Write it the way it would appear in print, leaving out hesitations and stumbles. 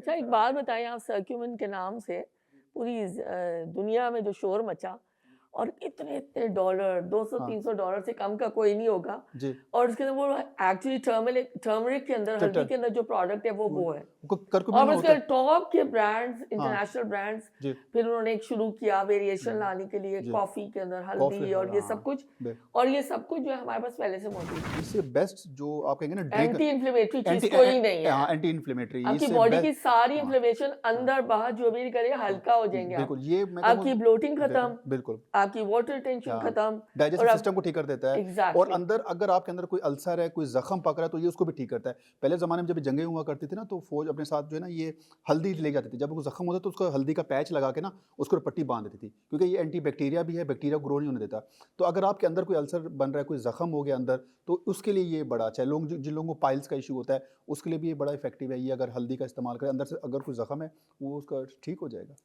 अच्छा एक बात बताइए, आप सर्क्यूमिन के नाम से पूरी दुनिया में जो शोर मचा और इतने इतने डॉलर, हाँ, 200-300 डॉलर से कम का कोई नहीं होगा। जी। और उसके अंदर वो एक्चुअली टर्मरिक टर्मरिक के अंदर, ट हल्दी ट के अंदर जो प्रोडक्ट है वो वो है। करक्यूमिन और में होता उसके है। टॉप के ब्रांड्स, हाँ, इंटरनेशनल ब्रांड्स, जी। फिर उन्होंने एक शुरू किया वेरिएशन हुँ, लाने के लिए जी। कॉफ़ी के अंदर कॉफ़ी हल्दी और ये सब हाँ, कुछ। बे और ये सब कुछ जो है हमारे पास पहले से मौजूद है। इससे बेस्ट जो आप कहेंगे ना ड्रिंक एंटी इन्फ्लेमेटरी चीज़ एंटी कोई नहीं है। हाँ, एंटी इन्फ्लेमेटरी आपकी इससे बॉडी बेस्ट की सारी हाँ, इन्फ्लेमेशन हाँ, अंदर-बाहर जो भी करे हाँ। हल्का हो जाएँगे आप। बिल्कुल, ये मैं कहूँगा आपकी ब्लोटिंग बिल्कुल, खत्म, बिल्कुल। आपकी वाटर रिटेंशन हाँ, खत्म और डाइजेस्टिव आप सिस्टम को ठीक कर देता है और एग्ज़ैक्टली। अंदर अगर आपके अंदर कोई अल्सर है, कोई ज़ख्म पक रहा है, तो ये उसको भी ठीक करता है। पहले ज़माने में जब जंगें हुआ करती थी ना, तो फ़ौज अपने साथ जो है ना, ये हल्दी ले जाती थी। जब वो ज़ख्म होता तो उसको हल्दी का पैच लगा के ना, उसको पट्टी बाँध देती थी, क्योंकि ये एंटी बैक्टीरिया भी है, बैक्टीरिया को ग्रो नहीं होने देता। तो अगर आपके अंदर कोई अल्सर बन रहा है, कोई ज़ख्म हो गया अंदर, तो उसके लिए ये बड़ा अच्छा है। लोग जिन लोगों को पाइल्स का इश्यू होता है, उसके लिए भी ये बड़ा इफ़ेक्टिव है। ये अगर हल्दी का इस्तेमाल करें, अंदर से अगर कोई ज़ख्म है, वो उसका ठीक हो जाएगा।